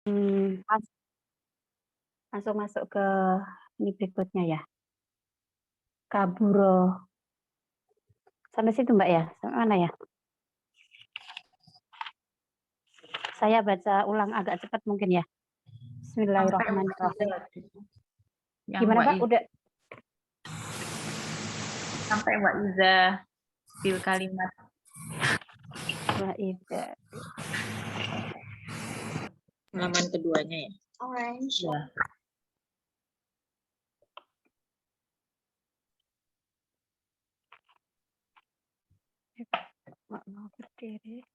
Mas langsung masuk ke ini berikutnya ya. Kaburo. Sampai situ Mbak ya? Sampai mana ya? Saya baca ulang agak cepat mungkin ya. Sampai Bismillahirrahmanirrahim. yang Gimana Mbak? Udah sampai wa iza bil kalimat. Waiza. Halaman keduanya ya. Orange. Ya. Mau berdiri.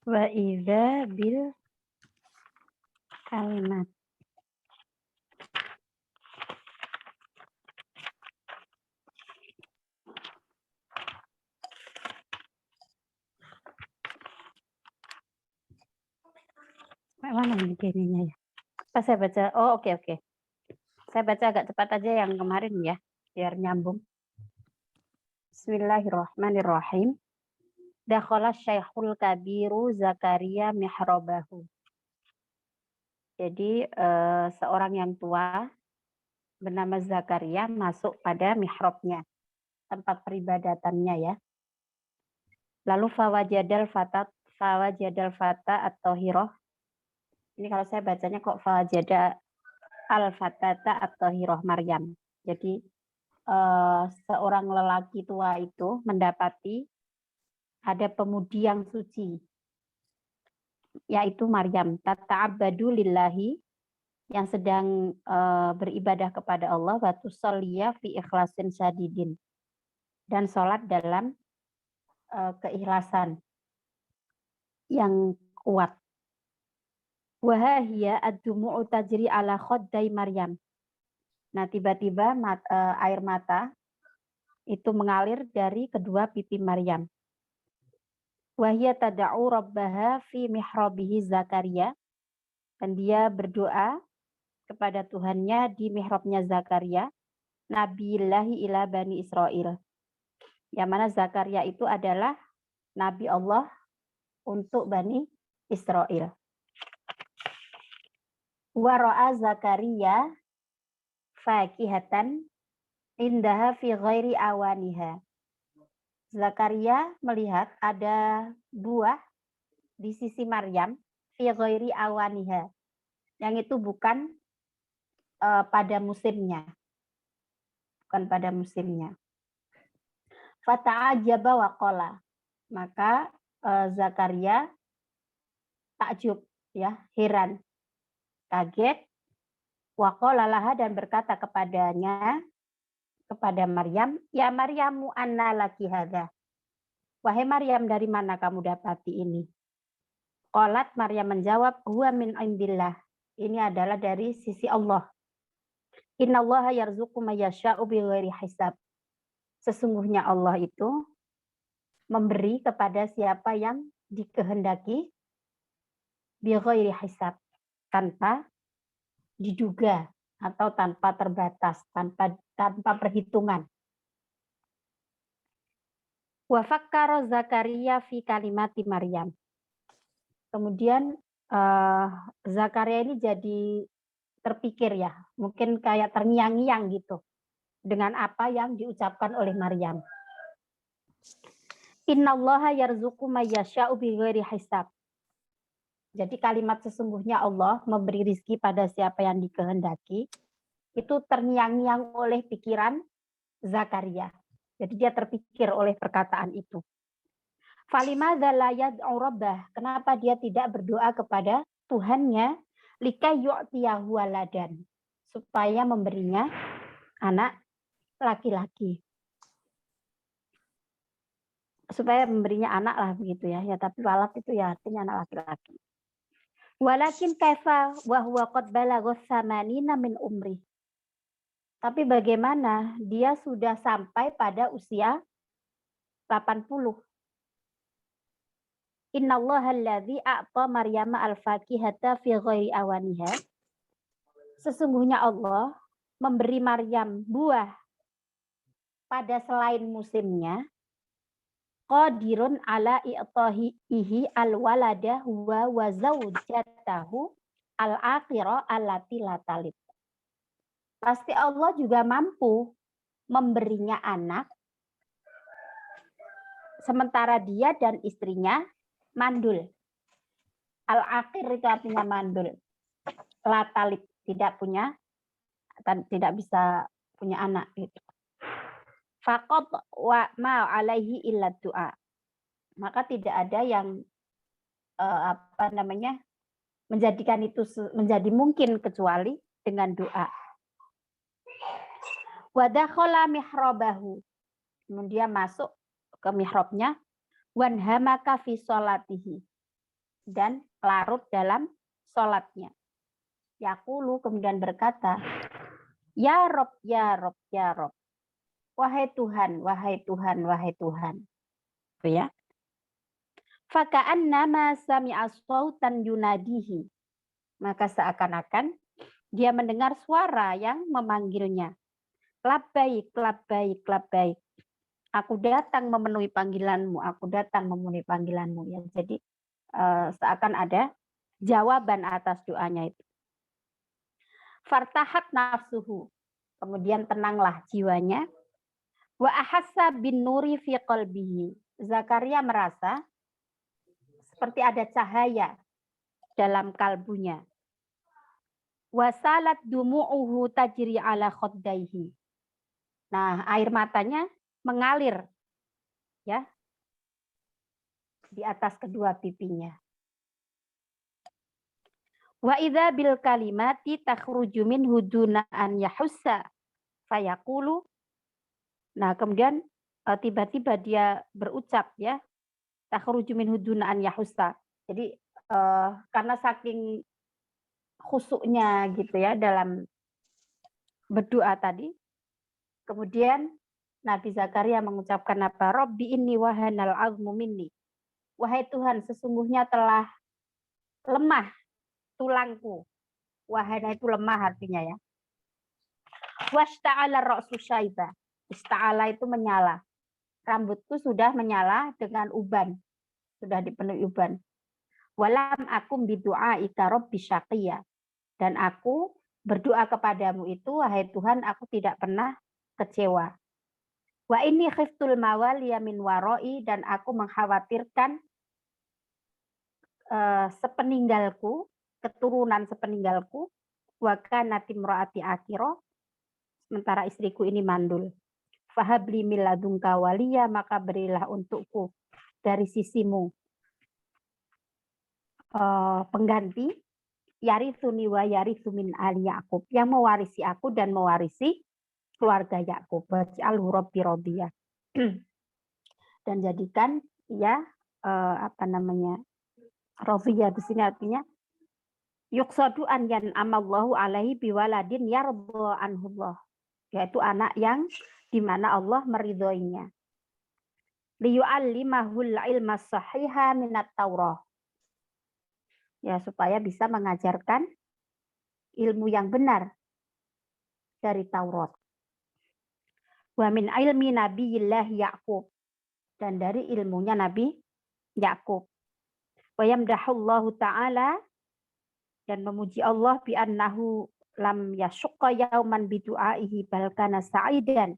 Waiza bil kalimat. Mana ini ininya ya? Pas saya baca, oh oke. Saya baca agak cepat aja yang kemarin ya, biar nyambung. Bismillahirrahmanirrahim. Dakhala Syekhul Kabiru Zakaria mihrabahu. Jadi seorang yang tua bernama Zakaria masuk pada mihrabnya, tempat peribadatannya ya. Lalu fawajadal fata at-tahirah. Ini kalau saya bacanya kok fawajada al-fatata at-tahirah Maryam. Jadi seorang lelaki tua itu mendapati ada pemudi yang suci, yaitu Maryam, tata'abbadu lillahi, yang sedang beribadah kepada Allah, wa tusalliya fi ikhlasin syadidin, dan sholat dalam keikhlasan yang kuat. Wahhiya ad-dumu'u tajri ala khaddai Maryam. Nah, tiba-tiba air mata itu mengalir dari kedua pipi Maryam. Wahia tada'u rabbaha fi mihrabihi Zakaria. Dan dia berdoa kepada Tuhannya di mihrabnya Zakaria. Nabiillahi ila Bani Israel. Yang mana Zakaria itu adalah Nabi Allah untuk Bani Israel. Wa ra'a Zakaria fakihatan indaha fi ghairi awaniha. Zakaria melihat ada buah di sisi Maryam fi ghairi awaniha, yang itu bukan pada musimnya. Bukan pada musimnya. Fata'ajaba wa qala. Maka Zakaria takjub ya, heran, kaget, wa qala laha, dan berkata kepadanya, kepada Maryam, ya Maryamu anna laki hadza. Wahai Maryam, dari mana kamu dapati ini? Qalat, Maryam menjawab, huwa min indillah. Ini adalah dari sisi Allah. Innallaha yarzuqu may yasha'u bighairi hisab. Sesungguhnya Allah itu memberi kepada siapa yang dikehendaki bighairi hisab, tanpa diduga atau tanpa terbatas, tanpa perhitungan. Wa fakkara Zakaria fi kalimati Maryam. Kemudian Zakaria ini jadi terpikir ya, mungkin kayak terngiang-ngiang gitu dengan apa yang diucapkan oleh Maryam. Innallaha yarzuqu may yasha'u bighairi hisab. Jadi kalimat sesungguhnya Allah memberi rizki pada siapa yang dikehendaki, itu terngiang-ngiang oleh pikiran Zakaria. Jadi dia terpikir oleh perkataan itu. Falimadza la yad'u rabbah? Kenapa dia tidak berdoa kepada Tuhannya likay yu'tiyahu waladan, supaya memberinya anak laki-laki. Supaya memberinya anak lah begitu ya. Ya tapi walad itu ya artinya anak laki-laki. Walakin kaifa wa huwa qad balagha tsamanina min umri. Tapi bagaimana dia sudah sampai pada usia 80. Innallaha alladzi a'ta Maryama al-fakihata fi ghairi awaniha. Sesungguhnya Allah memberi Maryam buah pada selain musimnya. qadirun ala i'tahihi al-walada huwa wa zaujatahu al-akhirah allati la talid. Pasti Allah juga mampu memberinya anak sementara dia dan istrinya mandul. Al-akhir itu artinya mandul. La talid, tidak tidak bisa punya anak gitu. Faqad wa ma alaihi illa du'a. Maka tidak ada yang menjadikan itu menjadi mungkin kecuali dengan doa. Wa dakhala mihrabahu. Kemudian masuk ke mihrabnya, wanhamaka fi sholatihi, dan larut dalam sholatnya. Yaqulu, kemudian berkata, ya Rob, ya Rob, ya Rob. Wahai Tuhan, wahai Tuhan, wahai Tuhan. Itu ya. Faka'annama sami'a shautan yunadihi. Maka seakan-akan dia mendengar suara yang memanggilnya. Labbaik, labbaik, labbaik. Aku datang memenuhi panggilanmu, aku datang memenuhi panggilanmu. Ya, jadi seakan ada jawaban atas doanya itu. Fartahat nafsuhu. Kemudian tenanglah jiwanya. Wa ahassa bin nuri fi qalbihi. Zakaria merasa seperti ada cahaya dalam kalbunya. Wasalat dumu'uhu tajri ala khoddaihi. Nah, air matanya mengalir ya di atas kedua pipinya. Wa idza bil kalimati takhruju min huduna an yahussa fayaqulu. Nah, kemudian tiba-tiba dia berucap ya, takhruju min huduna an yahussa. Jadi karena saking khusyuknya gitu ya dalam berdoa tadi, kemudian Nabi Zakaria mengucapkan apa? Rabbi inni wahanal azmu minni. Wahai Tuhan, sesungguhnya telah lemah tulangku. Wahana itu lemah artinya ya. Washta'ala ra'su syaiba. Ista'ala itu menyala. Rambutku sudah menyala dengan uban. Sudah dipenuhi uban. Walam akum bidu'aika rabbi syaqiyya. Dan aku berdoa kepadamu itu, wahai Tuhan, aku tidak pernah kecewa. Wa inni khiftul mawaliya min waroi, dan aku mengkhawatirkan sepeninggalku, keturunan sepeninggalku, wa kanati imraati akhirah, sementara istriku ini mandul. Fahabli min ladunka waliya, maka berilah untukku dari sisimu pengganti, yarithuni wa yarithu min ali Yaqub, yang mewarisi aku dan mewarisi keluarga Yakub. Waj'alhu rabbi radiyah. Dan jadikan ya radiyah di sini artinya yuqsadu an yan'amallahu alaihi biwaladin yardha anhullah, yaitu anak yang di mana Allah meridhoinya. Liyu'allimahul ilma sahiha minat Taurah. Ya, supaya bisa mengajarkan ilmu yang benar dari Taurat. Wa min ilmi nabiyillah Yaqub, dan dari ilmunya Nabi Yakub. Wa yamdahullahu ta'ala, dan memuji Allah bi annahu lam yashqa yauman bi du'aihi bal kana sa'idan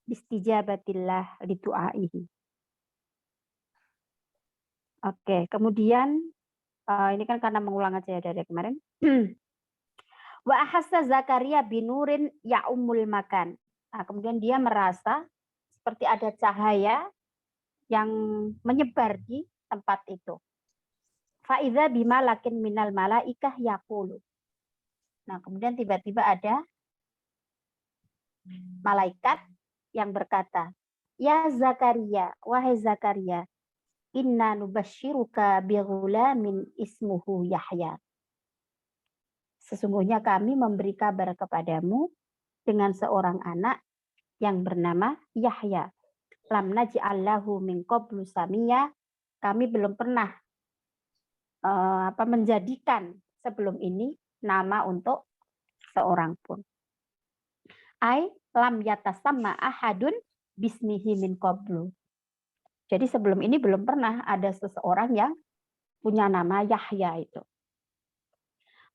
bistijabatillah li du'aihi. Oke, kemudian ini kan karena mengulang aja ya dari kemarin. Wa ahassa Zakaria binurin ya'umul makan. Nah, kemudian dia merasa seperti ada cahaya yang menyebar di tempat itu. Fa'idza bimalakin minal malaikah yaqulu. Nah, kemudian tiba-tiba ada malaikat yang berkata, ya Zakaria, wahai Zakaria, inna nubashiruka bighulamin ismuhu Yahya. Sesungguhnya kami memberi kabar kepadamu dengan seorang anak yang bernama Yahya. Lam naj'al lahu min qablu samiyya. Kami belum pernah menjadikan sebelum ini nama untuk seorang pun. Ai lam yatasamma ahadun bismihi min qablu. Jadi sebelum ini belum pernah ada seseorang yang punya nama Yahya itu.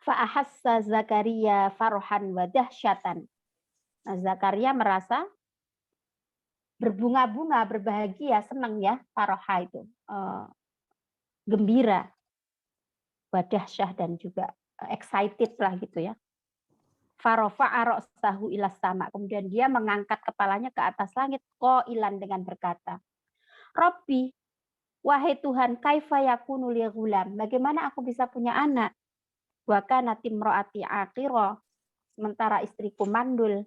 Fa'ahassa Zakaria farhan wa dahsyatan. Nah, Zakaria merasa berbunga-bunga, berbahagia, senang ya, faroha itu. Gembira, wadahsyah dan juga excited lah gitu ya. Farofa'a ra'sahu ilas sama. Kemudian dia mengangkat kepalanya ke atas langit, qailan dengan berkata, Rabbi, wahai Tuhan, kaifa yakunu li ghulam? Bagaimana aku bisa punya anak? Wa kanat imraati aqira, sementara istriku mandul.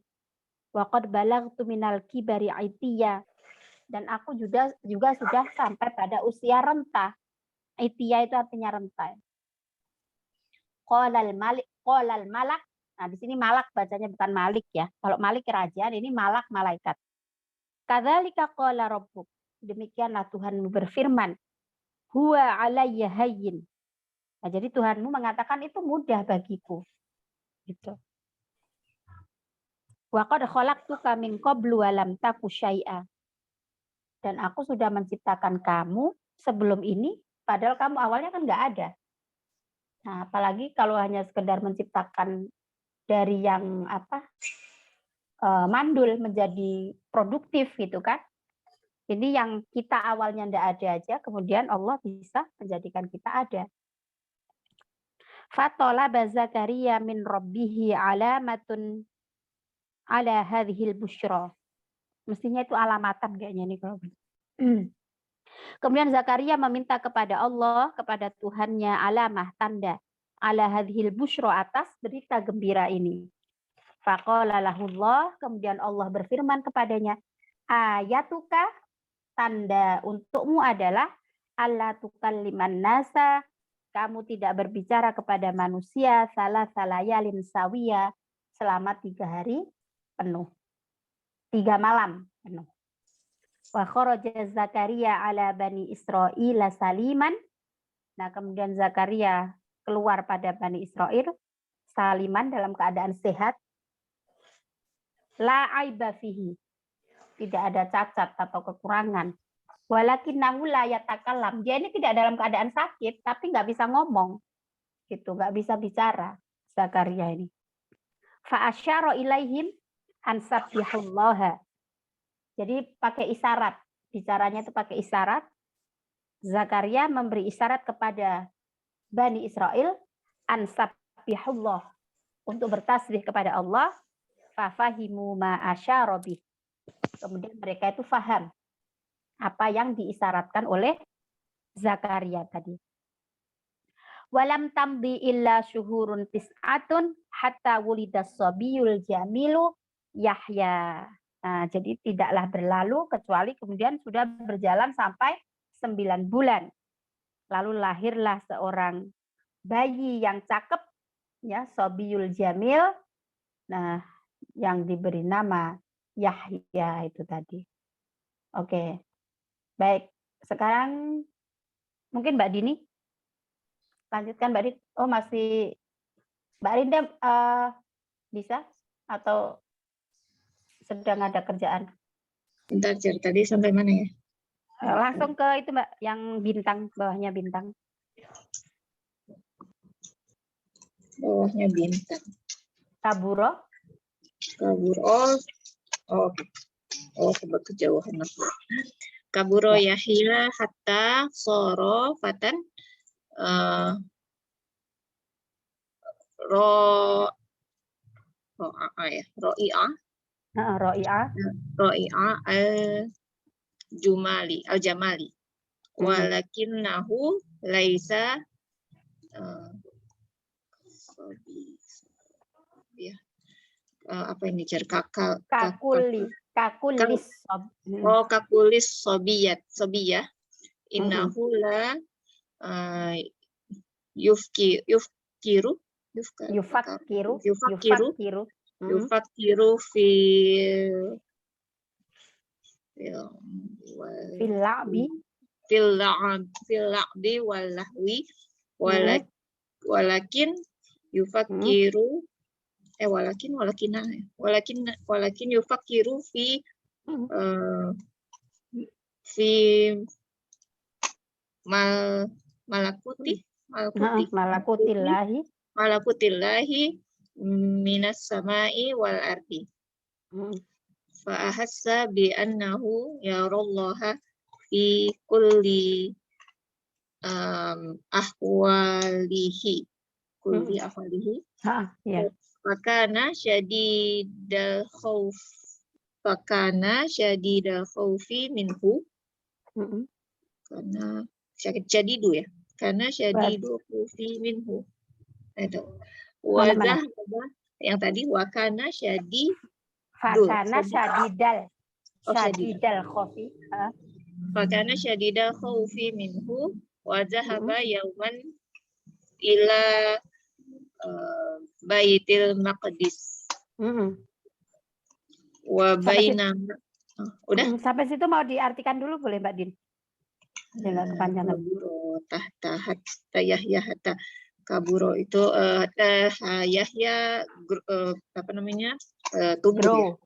Wa qad balagtu minal kibari aitiya, dan aku juga sudah sampai pada usia renta. Aitiya itu artinya renta. Qalal malak. Nah, di sini malak bacanya bukan malik ya. Kalau malik kerajaan, ini malak malaikat. Kadzalika qala rabbuk. Demikianlah Tuhanmu berfirman, huwa alayya hayyin. Nah, jadi Tuhanmu mengatakan itu mudah bagiku. Gitu. Wa qad khalaqtuka min qablu wa lam taku syai'a. Dan aku sudah menciptakan kamu sebelum ini, padahal kamu awalnya kan nggak ada. Nah, apalagi kalau hanya sekedar menciptakan dari yang mandul menjadi produktif gitu kan. Ini yang kita awalnya ndak ada aja, kemudian Allah bisa menjadikan kita ada. Fatolaba Zakaria min rabbihi alamatun ala hadhil busyra. Mestinya itu alamatan kayaknya nih kalau. Kemudian Zakaria meminta kepada Allah, kepada Tuhannya alamah, tanda ala hadhil busyra, atas berita gembira ini. Faqala lahullah, kemudian Allah berfirman kepadanya, ayatuka, tanda untukmu adalah alla tukalliman nasa, kamu tidak berbicara kepada manusia salah layalin sawiya, selama 3 hari penuh, 3 malam penuh. Wa kharaja Zakaria ala bani Israil saliman. Nah, kemudian Zakaria keluar pada bani Israel saliman, dalam keadaan sehat. La aiba fihi, tidak ada cacat atau kekurangan. Walakinnahu la yatakallam, dia ini tidak dalam keadaan sakit tapi nggak bisa ngomong gitu, nggak bisa bicara Zakaria ini. Fa asyara ilaihim an sabbihullaha, jadi pakai isyarat, bicaranya itu pakai isyarat. Zakaria memberi isyarat kepada Bani Israel an sabbihullah, untuk bertasbih kepada Allah. Fafahimu ma asyara bih, kemudian mereka itu faham apa yang diisyaratkan oleh Zakaria tadi. Walam tamdi illa syuhurun tis'atun hatta wulidas sabiyul jamilu Yahya. Nah, jadi tidaklah berlalu kecuali kemudian sudah berjalan sampai 9 bulan. Lalu lahirlah seorang bayi yang cakep, ya, sabiyul jamil. Nah, yang diberi nama Yahya itu tadi. Oke. Baik, sekarang mungkin Mbak Dini. Lanjutkan Mbak Dini. Oh, masih Mbak Rinda bisa atau sedang ada kerjaan? Bentar, Cer, tadi sampai mana ya? Langsung ke itu Mbak, yang bintang, bawahnya bintang. Bawahnya bintang. Kaburo. Kabur. Oh, sebab kejauhan aku. Kaburo Yahya hatta soro fatan ro'i'a al-jamali walakinnahu laisa apa ini, Cer? Kakulis sobiyah innahu la yufakiru fil la'bi wal lahwi walakin yufakiru walakin yufakiru fi fi malakuti Malakutillahi. malakutillahi minas samai wal ardi. Fa ahassa bi annahu yarallaha fi kulli ahwalihi. Ya. Fakana syadidal khaufi minhu. Karena syadidu ya. Karena syadidu khaufi minhu. Itu. Mana? Yang tadi wakana Fakana syadidal khofi. Fakana syadidal khaufi minhu wa zahaba yauman ila Baitil Maqdis. Wa bainama. Udah? Sampai situ mau diartikan dulu boleh Mbak Din? Jangan kepanjangan. Kaburo tahta hatta Yahya hatta kaburo itu Yahya apa namanya? Tumbuh.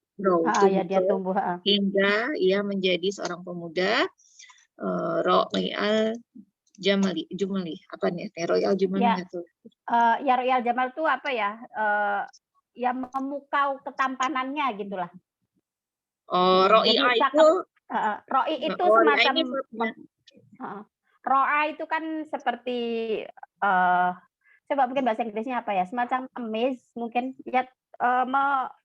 Ya dia tumbuh. Hingga ia menjadi seorang pemuda Ro'al Jumali apa nih? Royal Jumali itu. Ya Royal Jamal itu apa ya? Ya memukau ketampanannya gitulah. Oh, Ro'i'a itu Ro'i itu semacam Ro'a itu kan seperti coba mungkin bahasa Inggrisnya apa ya? Semacam amaze mungkin ya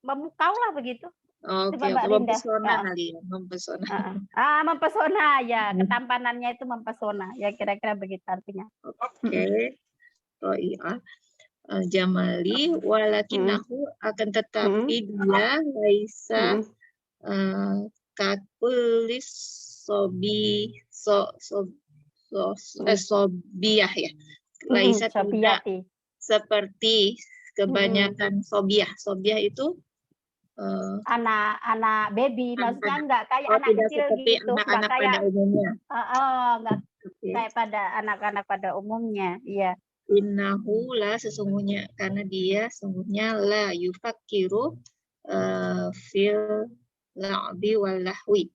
memukau lah begitu. Oke, mempesona kali ya, mempesona. Mempesona ya, ketampanannya itu mempesona. Ya kira-kira begitu artinya. Oke. Ro'i'a Jamali walakinahu akan tetapi dia laisa kakulis sobiyah ya. Laisa tidak seperti kebanyakan sobiah. Sobiah itu anak baby, maksudnya enggak kayak anak kecil gitu, anak-anak pada umumnya. Enggak kayak pada anak-anak pada umumnya, iya. Innahu la sesungguhnya karena dia sesungguhnya la yufakiru fil la'bi wal lahwi.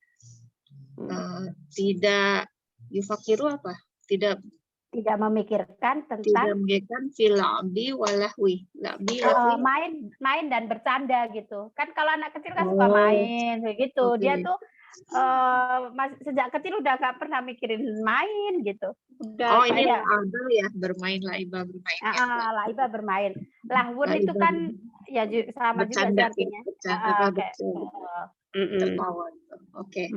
Tidak yufakiru apa? Tidak memikirkan tentang fil la'bi wal lahwi. main dan bercanda gitu. Kan kalau anak kecil kan suka main begitu. Dia tuh sejak kecil udah gak pernah mikirin main gitu. Udah ini la'ibah ya, la'ibah bermain. La'ibah bermain. Lahwun itu kan ya sama bercanda, juga artinya. Tertawa. Oke.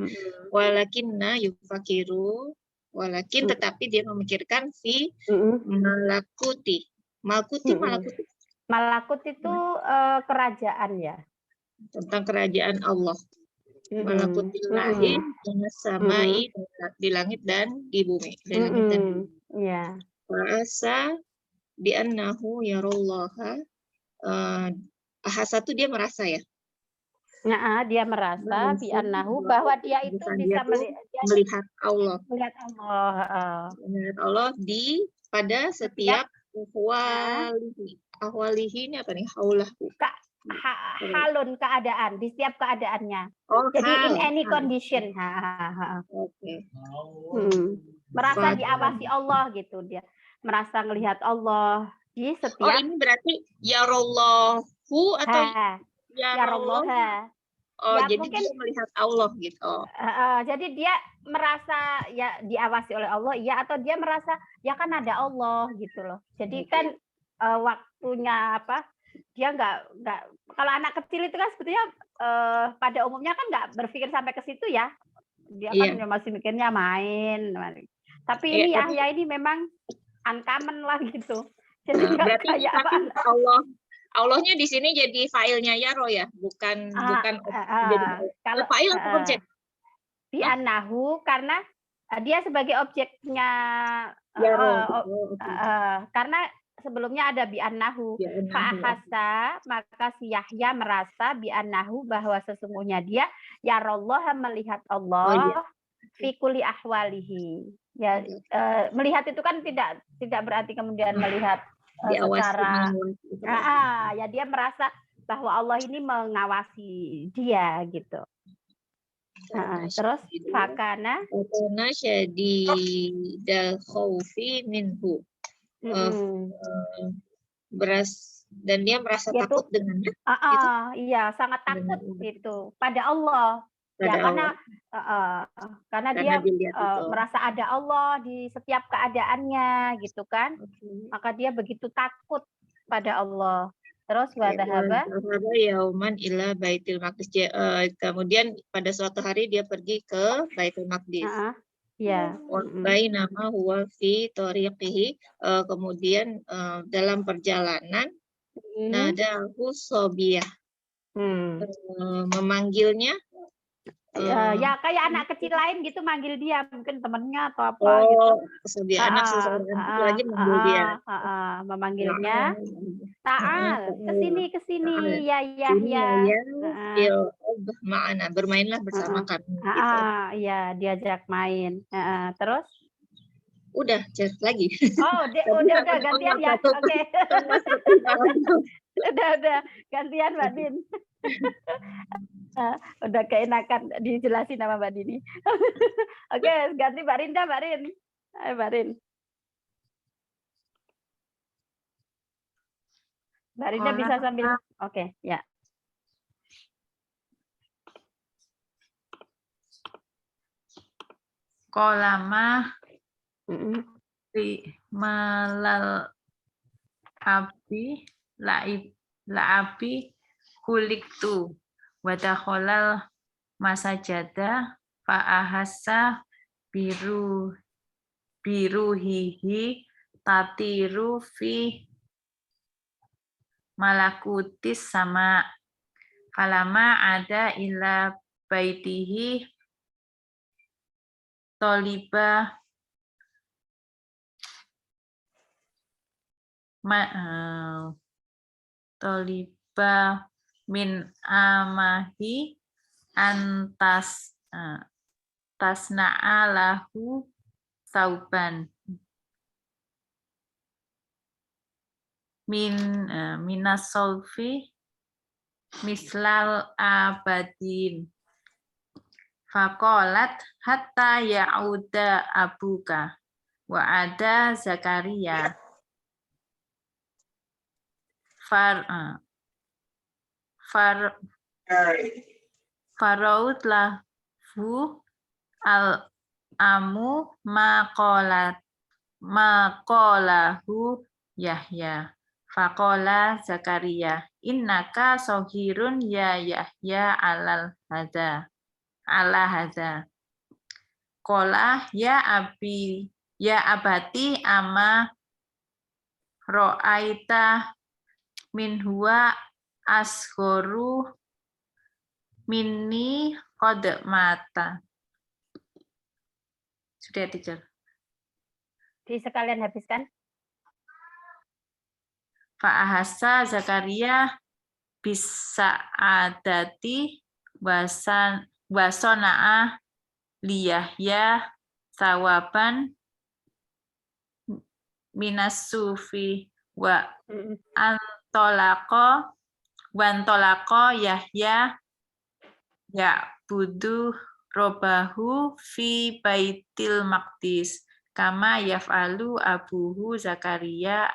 Walakinna yufakiru tetapi dia memikirkan malakuti. Malakut itu kerajaan ya. Tentang kerajaan Allah. Malakutillahi samai di langit dan di bumi. Ya. Rasa bi annahu yarallaha ahasa itu dia merasa ya. Nah, dia merasa bi annahu bahwa dia itu bisa melihat Allah. Melihat Allah pada setiap ahwalihi ini apa nih? Haulahu. Halun keadaan, di setiap keadaannya. Jadi in any condition. Oke. Merasa diawasi Allah gitu dia. Merasa melihat Allah di setiap. Ini berarti yarallahu atau yarallah. Ya, jadi mungkin dia melihat Allah gitu. Jadi dia merasa ya diawasi oleh Allah, ya, atau dia merasa ya kan ada Allah gitu loh. Jadi kan waktunya apa? Dia nggak kalau anak kecil itu kan sebetulnya pada umumnya kan nggak berpikir sampai ke situ ya. Dia kan masih mikirnya main. Tapi ini Yahya ini memang uncommon lah gitu. Jadi berarti kayak Allahnya di sini jadi filenya Yaro ya, bukan jadi kalau file atau objek. Bi annahu karena dia sebagai objeknya Yaro. Karena sebelumnya ada bi annahu. Fa'ahasa maka si Yahya merasa bi annahu bahwa sesungguhnya dia yarallah melihat Allah fi kulli ahwalihi. Ya melihat itu kan tidak berarti kemudian melihat secara ya dia merasa bahwa Allah ini mengawasi dia gitu. Terus fakana syadidal khaufi minhu. Dan dia merasa Yaitu, takut dengannya. Iya, sangat takut itu pada Allah. Pada ya, karena dia itu. merasa ada Allah di setiap keadaannya, gitu kan? Maka dia begitu takut pada Allah. Terus wadahaba yauman ila Baitul Maqdis. Kemudian pada suatu hari dia pergi ke Baitul Maqdis. Ya. Bainama huwa fi tariqihi. Kemudian dalam perjalanan nadahu sobiyah. Memanggilnya. Ya kayak anak kecil lain gitu manggil dia, mungkin temennya atau apa gitu. Sobiyah, anak seseorang lagi manggil dia. Memanggilnya. Ta'al, kesini ya Yahya. Ma'ana, bermainlah bersama kami. Gitu. Iya, diajak main. Terus? Udah, chat lagi. Oh, udah gantian ya. Oke. Udah gantian Mbak Din. Udah keenakan dijelasin sama Mbak Dini. Oke, ganti Mbak Rinda, Mbak Rin. Ayo Mbak Rin. Mbak Rinda bisa sambil, oke, ya. Kolama malal api la'abi kuliktu wadakholal masajada fa'ahasa biruhihi tatiru fi malakutis sama kalama ada ila baitihi toliba min amahi antas tasna'a lahu sauban minas solfi mislal abadin faqalat hatta ya'uda abuka wa ada Zakaria faraud lahu al-amu maqalahu Yahya faqala Zakaria innaka sohirun ya Yahya ala hadza qala ya abati ama ra'aita min huwa asghoru minni qad mata. Sudah, teacher. Di sekalian habiskan. Fa'ahassa Zakaria bisa adati wasana'a liyahya sawaban minas sufi wa antolako Yahya ya'budu robahu fi baitil maqdis kama yaf'alu abuhu Zakaria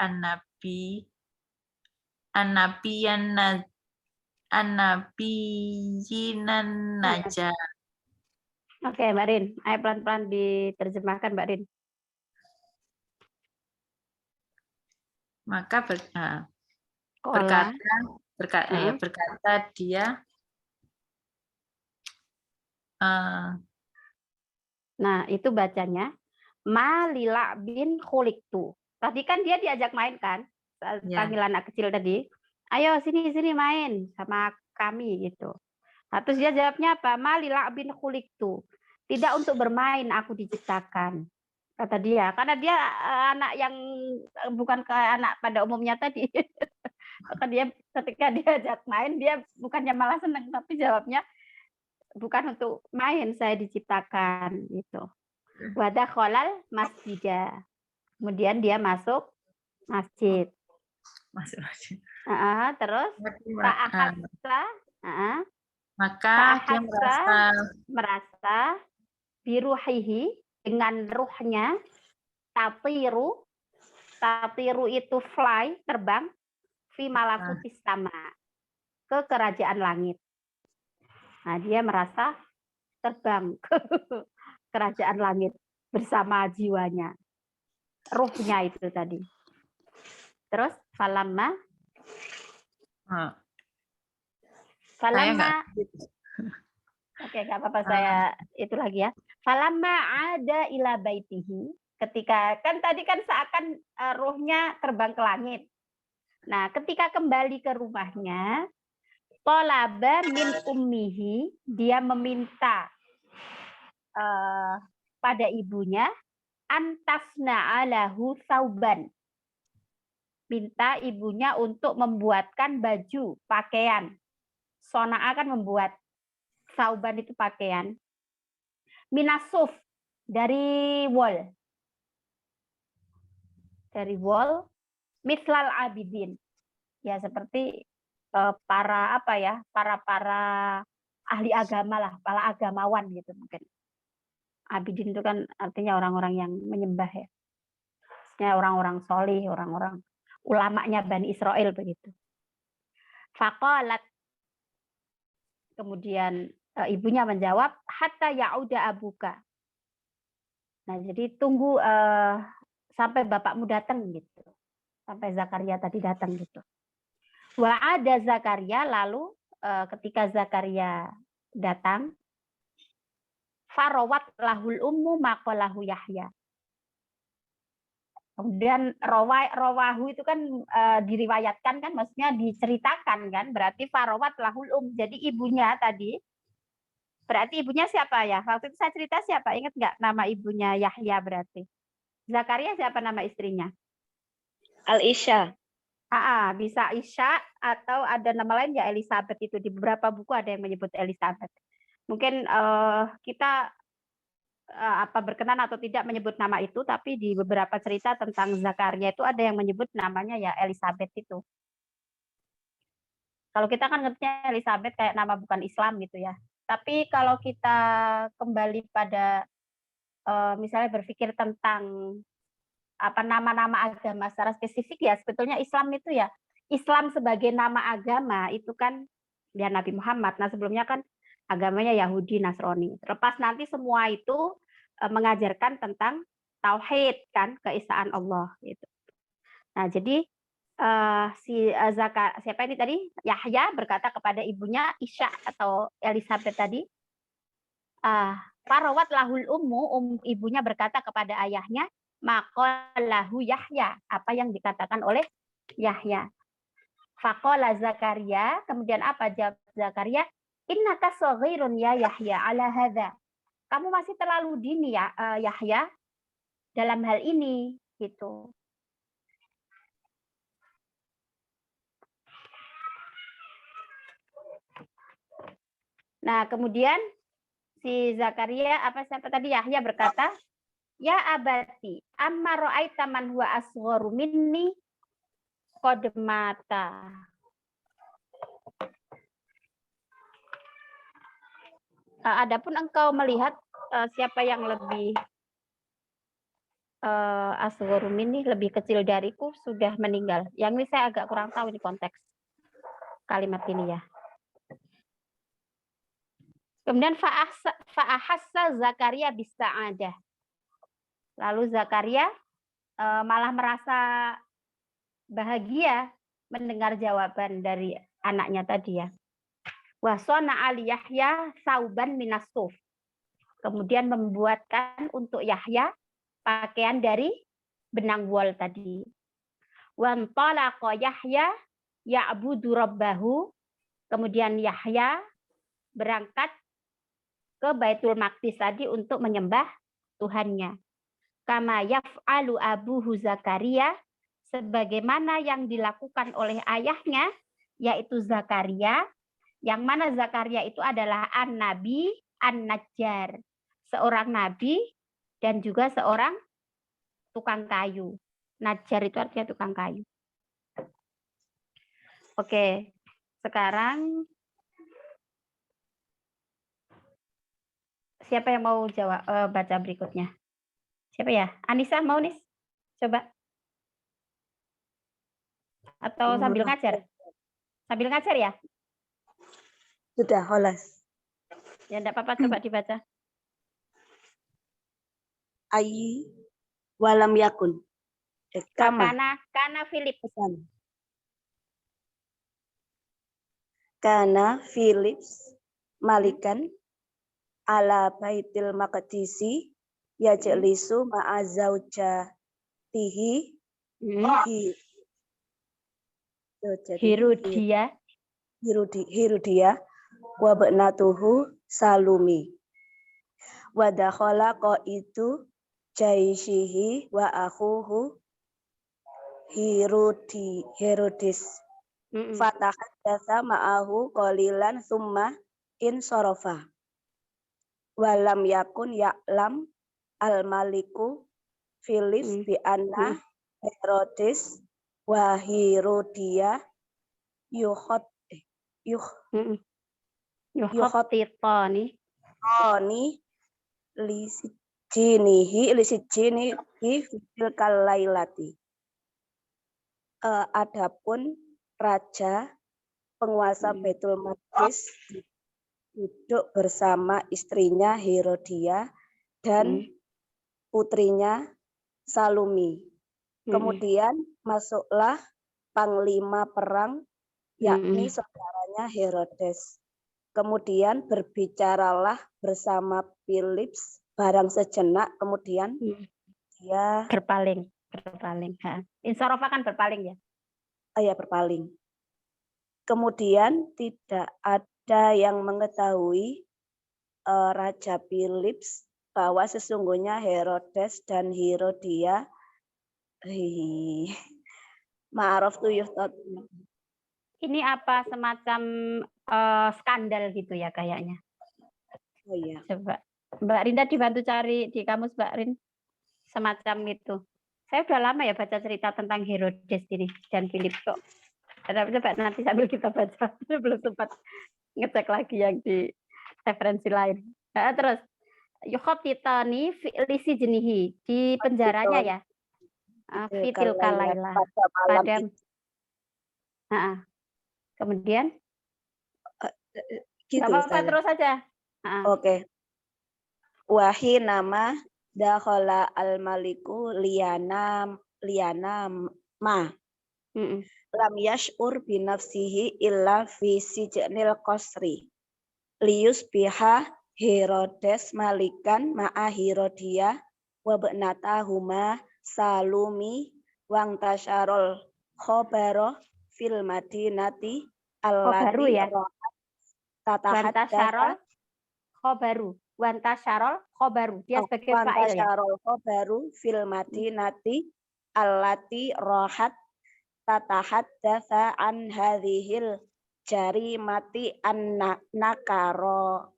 annabiyinan najah. Oke, Mbak Rin. Ayo pelan-pelan diterjemahkan, Mbak Rin. Maka berkata dia. Nah, itu bacanya Malila bin Khuliktu. Tadi kan dia diajak main kan? Panggilan anak kecil tadi. Ayo sini main sama kami gitu. Nah, terus dia jawabnya apa? Malila bin Khuliktu. Tidak untuk bermain aku diciptakan. Kata dia, karena dia anak yang bukan ke anak pada umumnya tadi. Maka dia ketika diajak main, dia bukannya malah senang, tapi jawabnya bukan untuk main saya diciptakan gitu. Wadah kholal masjidah. Kemudian dia masuk masjid. Masuk masjid. Terus Pak Ahasa. Maka dia Fa'ahassa, merasa biruhihi, dengan ruhnya, tatiru itu fly, terbang, fi malakutis sama, ke kerajaan langit. Nah, dia merasa terbang ke kerajaan langit bersama jiwanya, ruhnya itu tadi. Terus falamma oke, nggak apa-apa, saya itu lagi ya. Falamma ada ila baitihi, ketika kan tadi kan seakan ruhnya terbang ke langit. Nah, ketika kembali ke rumahnya, tolaba min ummihi, dia meminta pada ibunya, antasna alahu sauban, minta ibunya untuk membuatkan baju, pakaian. Sona'a kan membuat, sauban itu pakaian. Minasuf, dari wol. Dari wol, mislal abidin. Ya seperti para ahli agama lah, para agamawan gitu mungkin. Abidin itu kan artinya orang-orang yang menyembah ya. Maksudnya orang-orang solih, orang-orang ulamanya Bani Israel begitu. Faqalat, kemudian ibunya menjawab, hatta ya'uda abuka. Nah, jadi tunggu sampai bapakmu datang gitu. Sampai Zakaria tadi datang gitu. Wa ada Zakaria, lalu ketika Zakaria datang, farawat lahul ummu maqalahu Yahya. Kemudian rawahu itu kan diriwayatkan kan, maksudnya diceritakan kan, berarti farawat lahul jadi ibunya tadi, berarti ibunya siapa ya? Waktu itu saya cerita siapa? Ingat nggak nama ibunya Yahya berarti? Zakaria siapa nama istrinya? Al-Isya. Bisa Isya atau ada nama lain ya, Elizabeth itu. Di beberapa buku ada yang menyebut Elizabeth. Mungkin kita berkenan atau tidak menyebut nama itu, tapi di beberapa cerita tentang Zakaria itu ada yang menyebut namanya ya Elizabeth itu. Kalau kita kan ngertinya Elizabeth kayak nama bukan Islam gitu ya. Tapi kalau kita kembali pada misalnya berpikir tentang nama-nama agama secara spesifik ya, sebetulnya Islam itu ya, Islam sebagai nama agama itu kan dia Nabi Muhammad. Nah, sebelumnya kan agamanya Yahudi, Nasrani. Terlepas nanti semua itu mengajarkan tentang tauhid kan, keesaan Allah gitu. Nah, jadi siapa ini tadi? Yahya berkata kepada ibunya Isya atau Elizabeth tadi, farawat lahul ummu, ibunya berkata kepada ayahnya, maqalahu Yahya, apa yang dikatakan oleh Yahya. Faqala Zakaria, kemudian apa jawab Zakaria? Innaka shaghirun ya Yahya ala hadza. Kamu masih terlalu dini ya Yahya dalam hal ini gitu. Nah, kemudian si Zakaria siapa tadi Yahya berkata, ya abati, amma ra'aita man huwa asgharu minni qad mata. Adapun engkau melihat siapa yang lebih asgharu minni, lebih kecil dariku, sudah meninggal. Yang ini saya agak kurang tahu di konteks kalimat ini ya. Kemudian fa'ahassa Zakaria bisa'adah. Lalu Zakaria malah merasa bahagia mendengar jawaban dari anaknya tadi ya. Wa sona ali Yahya sauban minas suf. Kemudian membuatkan untuk Yahya pakaian dari benang wol tadi. Wa antalaqa Yahya ya'budu rabbahu. Kemudian Yahya berangkat ke Baitul Maqdis tadi untuk menyembah Tuhannya. Kama yaf'alu abuhu Zakaria, sebagaimana yang dilakukan oleh ayahnya, yaitu Zakaria, yang mana Zakaria itu adalah an-nabi, an-najjar, seorang nabi dan juga seorang tukang kayu. Najjar itu artinya tukang kayu. Oke, sekarang Siapa yang mau jawab baca berikutnya? Siapa ya? Anissa mau nih? Coba. Atau sambil ngajar? Sambil ngajar ya? Sudah, holas. Ya enggak apa-apa, coba dibaca. Ayi walam yakun. Kama. Kana Philip. Kana Philips malikan ala baitil maqdisi yajlisu ma'a zaujatihi Hirudia wa ba'natuhu Salumi wa dakhala qaidu jaishihi wa akhuhu Herodis fatahaddatsa ma'ahu qalilan summa in sarafa walam yakun ya'lam al-maliku Philips bi anna Herodis wa Herodia Yukhotitani lisijinihi fil kalailati. Adapun raja penguasa Baitul Maqdis duduk bersama istrinya Herodia dan putrinya Salumi. Kemudian masuklah panglima perang yakni saudaranya Herodes. Kemudian berbicaralah bersama Philips barang sejenak, kemudian dia berpaling. Insorofa kan berpaling ya? Ya, berpaling. Kemudian tidak ada yang mengetahui Raja Philips bahwa sesungguhnya Herodes dan Herodia ma'aruf tuyuh. Ini apa semacam skandal gitu ya kayaknya. Oh iya. Coba Mbak Rinda dibantu cari di kamus Mbak Rin semacam itu. Saya udah lama ya baca cerita tentang Herodes ini dan Philip kok. Coba nanti sambil kita baca. Belum sempat ngecek lagi yang di referensi lain. Nah, terus Yukhotitani lisi jenihi di penjaranya ya. Fitil kalaila pada kemudian gitu apa terus saja. Oke. Wahi nama dakhala al-maliku liyana ma. Lam yash'ur bi nafsihi illa fi sijnil qasri. Lius biha Herodes malikan ma'a Herodia wa ba'natahuma Salumi wang tasyarol khobaro fil madinati allati Wantasyarol khobaru. Dia sebagai fa'il ya. Wantasyarol khobaru fil madinati allati rohat tatahaddatsa an hadhil jarimati an-nakiroi.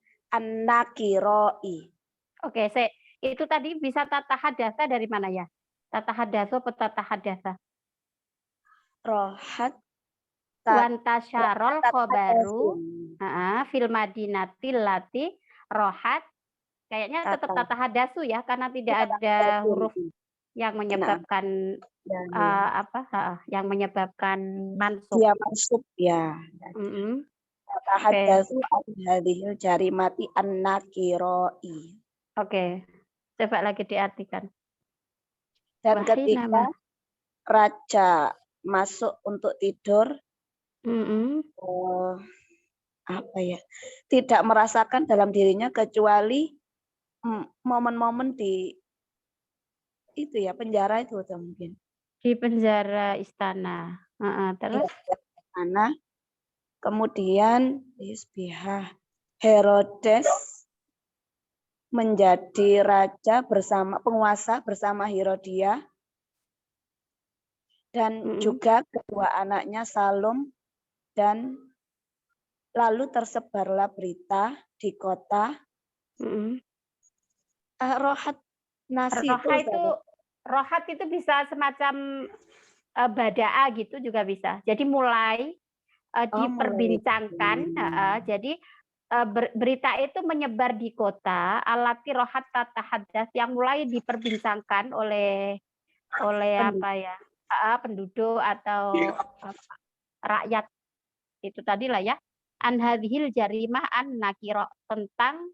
Oke, itu tadi bisa tatahaddatsa dari mana ya? Tatahaddatsa atau tatahaddatsa? Rohat wantasyarol khobaru fil madinatil lati rohat. Kayaknya tetap tatahaddatsu ya karena tidak ada huruf yang menyebabkan yang menyebabkan mansub. Dia mansub ya. Tatahaddatsu an hadhil jarimati an-nakiroi. Oke. Coba lagi diartikan. Dan ketika raja masuk untuk tidur, tidak merasakan dalam dirinya kecuali momen-momen di itu ya penjara itu atau mungkin di penjara istana. Terus istana. Kemudian Herodes menjadi raja penguasa bersama Herodia dan juga kedua anaknya Salum, dan lalu tersebarlah berita di kota. Rohat itu bisa semacam badaa gitu juga bisa. Jadi mulai diperbincangkan. Jadi berita itu menyebar di kota alati rohat tatahaddas yang mulai diperbincangkan oleh apa ya penduduk atau rakyat itu tadi lah ya, an hadhil jarimah an nakiro, tentang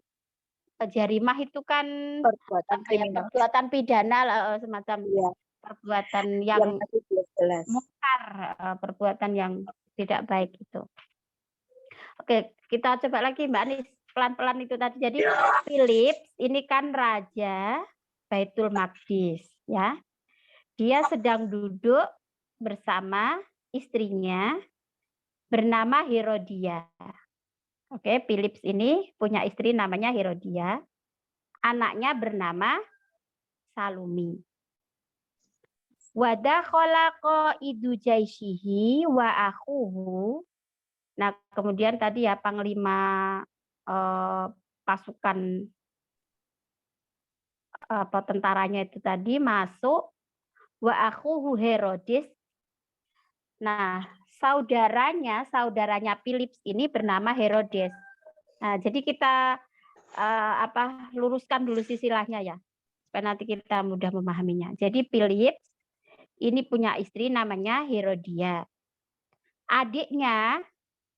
jarimah itu kan Perbuatan apa ya, kriminal. perbuatan pidana semacam Iya. perbuatan Yang yang masih belum jelas. mungkar, perbuatan yang tidak baik itu. Oke, kita coba lagi Mbak Anis, pelan-pelan itu tadi. Jadi Philips ini kan raja Baitul Maqdis ya. Dia sedang duduk bersama istrinya bernama Herodia. Oke, Philips ini punya istri namanya Herodia. Anaknya bernama Salumi. Wadakhala qaidu jaishihi wa akhuhu. Nah, kemudian tadi ya panglima pasukan tentaranya itu tadi masuk, wa akhuhu Herodes. Nah, saudaranya Philips ini bernama Herodes. Nah, jadi kita luruskan dulu silsilahnya ya, supaya nanti kita mudah memahaminya. Jadi Philips ini punya istri namanya Herodia. Adiknya,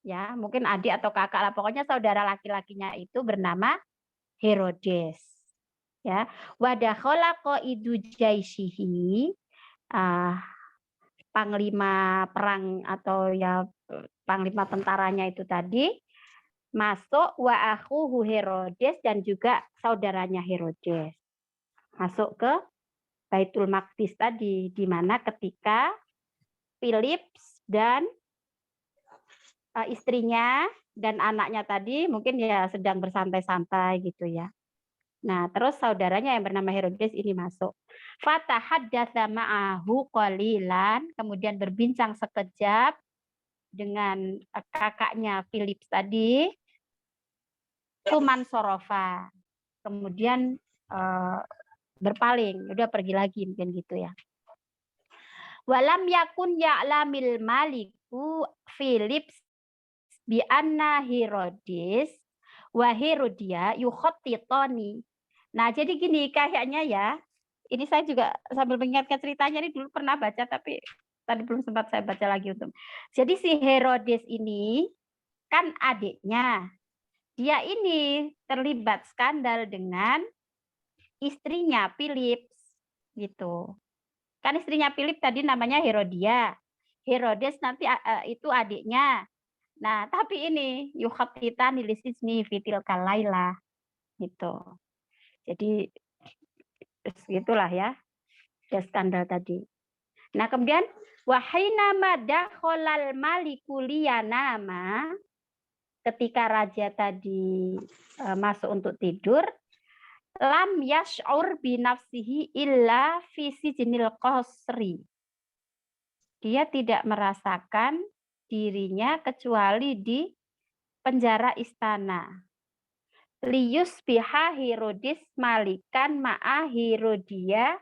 ya mungkin adik atau kakak lah, pokoknya saudara laki-lakinya itu bernama Herodes. Ya, wadakhala qaidu jaishihi, panglima perang atau ya panglima tentaranya itu tadi masuk, wa akhuhu Herodes, dan juga saudaranya Herodes masuk ke Baitul Maqdis tadi, di mana ketika Philips dan istrinya dan anaknya tadi mungkin ya sedang bersantai-santai gitu ya. Nah, terus saudaranya yang bernama Herodes ini masuk. Fatahaddatsa ma'ahu qalilan, kemudian berbincang sekejap dengan kakaknya Philips tadi. Tuman sorofa. Kemudian berpaling, udah pergi lagi mungkin gitu ya. Walam yakun ya'lamil maliku Philips bi anna Herodes wa Herodia yukhattitani. Nah, jadi gini kayaknya ya. Ini saya juga sambil mengingatkan ceritanya, ini dulu pernah baca tapi tadi belum sempat saya baca lagi untuk. Jadi si Herodes ini kan adiknya. Dia ini terlibat skandal dengan istrinya Philips gitu. Kan istrinya Philip tadi namanya Herodia. Herodes nanti itu adiknya. Nah, tapi ini yukhattita nilisismi fitil kalaila gitu. Jadi gitulah ya. Ya skandal tadi. Nah, kemudian wahina madakhalal maliku liyanama, ketika raja tadi masuk untuk tidur, lam yash'ur bi nafsihi illa fi sijnil qasri. Dia tidak merasakan dirinya kecuali di penjara istana. Liyus biha Herodes malikan ma'a Herodia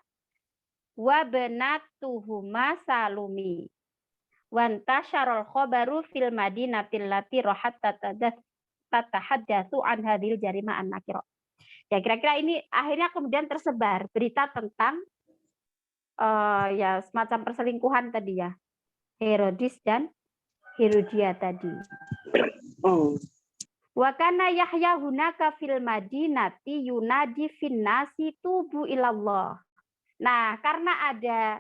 wa benatuhuma Salumi. Wanta syarol khobaru fil madinatil lati rohat tatahaddatsu an hadil jarima an nakiro. Ya kira-kira ini akhirnya kemudian tersebar berita tentang ya semacam perselingkuhan tadi ya. Herodes dan Herodia tadi. Wa kana Yahya hunaka fil madinati yunadi fin nasi tubu ilallah. Nah, karena ada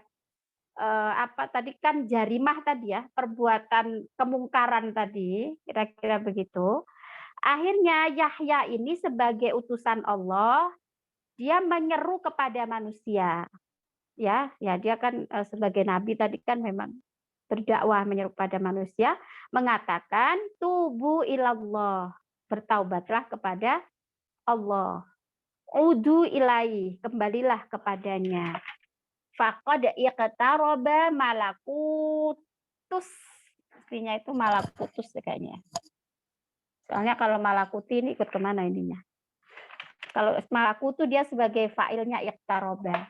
tadi kan jarimah tadi ya, perbuatan kemungkaran tadi, kira-kira begitu. Akhirnya Yahya ini sebagai utusan Allah, dia menyeru kepada manusia. Ya, dia kan sebagai nabi tadi kan memang berdakwah menyeru kepada manusia, mengatakan tubu ilallah, bertaubatlah kepada Allah. Udu ilai, kembalilah kepadanya. Faqad iqtaraba malakutus. Artinya itu malakutus kayaknya. Soalnya kalau malakuti ini ikut kemana ininya? Kalau malakutu dia sebagai fa'ilnya iqtaraba.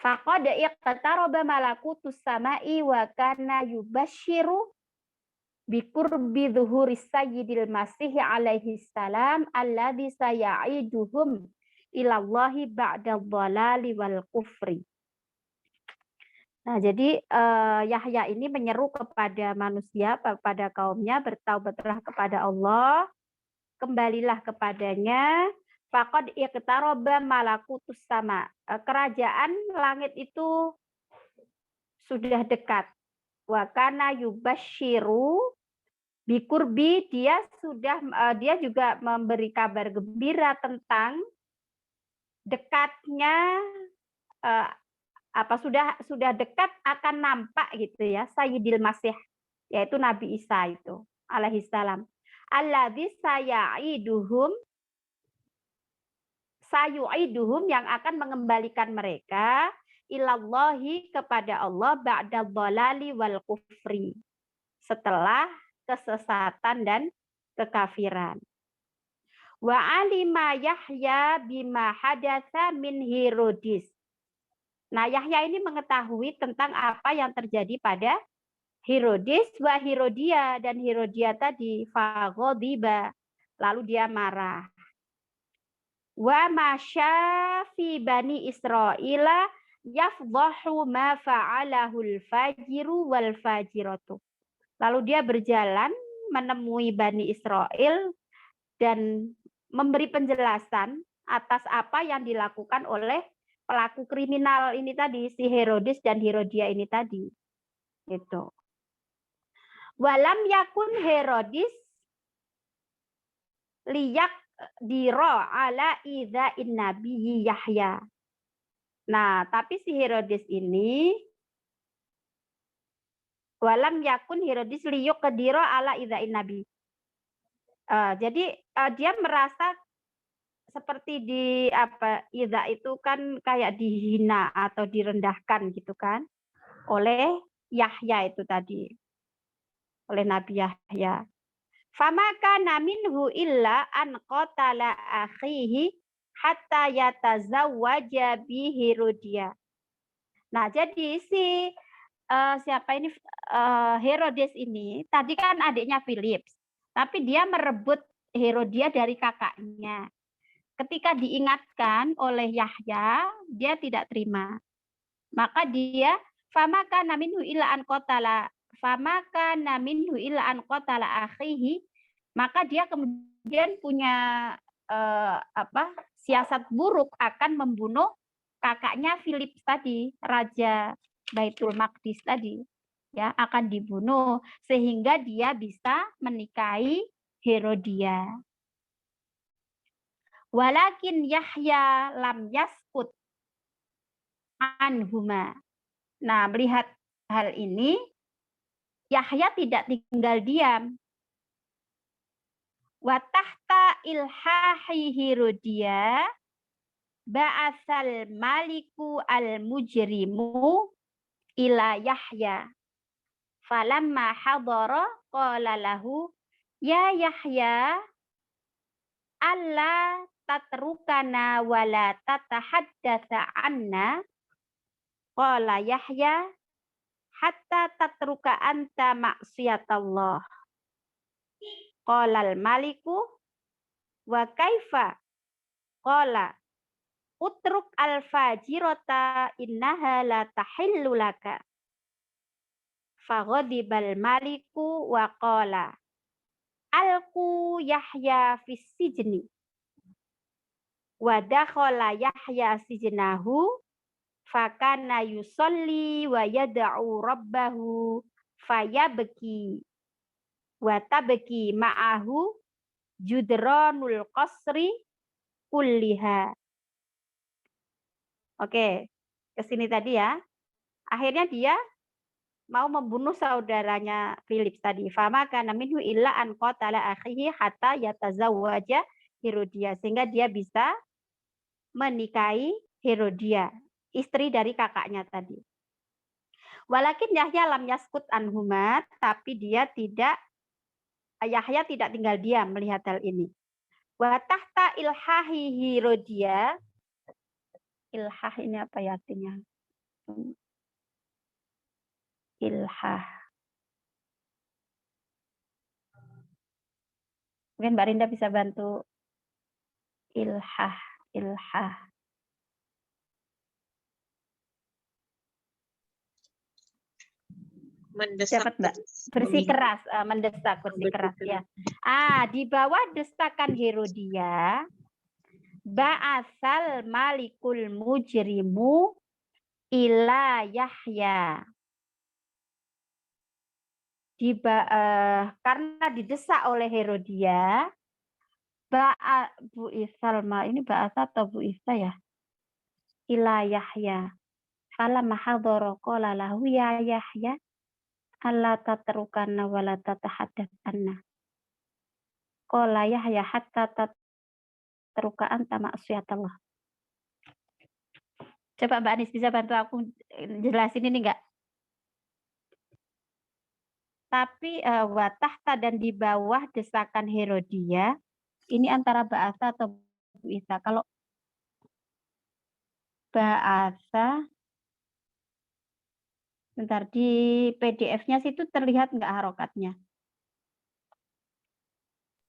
Faqad iqtaraba malakutus sama'i wa kana yubashiru biqurbi dhuhuris sayyidil masih alaihi salam alladzi saya'iduhum ilallahi ba'da dhalali wal kufri. Nah, jadi Yahya ini menyeru kepada manusia, kepada kaumnya, bertaubatlah kepada Allah, kembalilah kepadanya. Faqad iqtaraba malakutus sama. Kerajaan langit itu sudah dekat. Wa kana yubashiru bikurbi, dia juga memberi kabar gembira tentang dekatnya sudah dekat akan nampak gitu ya Sayyidil Masih, yaitu Nabi Isa itu alaihi salam. Alladzi sayu'iduhum yang akan mengembalikan mereka ilallahi kepada Allah ba'da dhalali wal kufri, setelah kesesatan dan kekafiran. Wa alima Yahya bima hadatsa min Herodis. Nah, Yahya ini mengetahui tentang apa yang terjadi pada Herodis wa Herodia, dan Herodia tadi faghadiba, lalu dia marah. Wa masya fi bani Israila yafdahu ma fa'alahul fajiru wal fajiratu. Lalu dia berjalan menemui Bani Israel dan memberi penjelasan atas apa yang dilakukan oleh pelaku kriminal ini tadi, si Herodis dan Herodia ini tadi. Gitu. Walam yakun Herodis liyak diro ala idza'in nabiyyi Yahya. Nah, tapi si Herodis ini walam yakun Herodis liyuk kediro ala idza'in nabi. Jadi dia merasa seperti idza itu kan kayak dihina atau direndahkan gitu kan oleh Yahya itu tadi. Oleh Nabi Yahya. Famaka minhu illa an qatala akhihi hatta yatazawwaja bi Herodia. Nah, jadi si Herodes ini tadi kan adiknya Philips, tapi dia merebut Herodia dari kakaknya. Ketika diingatkan oleh Yahya, dia tidak terima. Maka dia famaka minhu illa an qatala akhihi, maka dia kemudian punya siasat buruk akan membunuh kakaknya Philips tadi, raja Baitul Maqdis tadi, ya akan dibunuh sehingga dia bisa menikahi Herodia. Walakin Yahya lam yaskut anhuma. Nah, melihat hal ini Yahya tidak tinggal diam. Wa tahta ilhahi Herodia ba'asal maliku al-mujrimu ila Yahya. Falamma hadara qala lahu ya Yahya alla tatrukana wala tatahaddatsa anna. Qala Yahya hatta tatruka anta maksiatallah. Qala al-maliku wa kaifa? Qala utruk al-fajirata innaha la tahillu laka. Faghadibal maliku wa qala alqu Yahya fis sijni. Wa dakhala Yahya sijnahu fakana yusolli wa yad'u rabbahu fayabki wa tabki ma'ahu judranul qasri kulliha. Oke, ke sini tadi ya. Akhirnya dia mau membunuh saudaranya Philips tadi. Fama kana minhu illa an qatala akhihi hatta yatazawwaja Herodia, sehingga dia bisa menikahi Herodia, istri dari kakaknya tadi. Walakin Yahya lam yaskut anhuma, tapi Yahya tidak tinggal diam melihat hal ini. Wa tahta ilhahi Herodia, ilhah ini apa ya artinya? Ilhah. Mungkin Mbak Rinda bisa bantu ilhah. Mendesak. Dapat Mbak? Bersikeras, mendesak, bersikeras ya. Di bawah desakan Herodia, ba'asal malikul mujrimu ila Yahya. Karena didesak oleh Herodia, Bu Isalma, ini ba'asa atau Bu Isa ya? Ila Yahya. Falamma hadara qala lahu ya Yahya alla tatrukanna wa la tatahaddatsanna. Qala Yahya hatta tatruka anta ma'siyatallah. Coba Mbak Anis bisa bantu aku jelasin ini enggak? Tapi watahta dan di bawah desakan Herodia, ini antara Ba'asa atau Bu Isa. Kalau Ba'asa, bentar, di PDF-nya situ terlihat enggak harokatnya?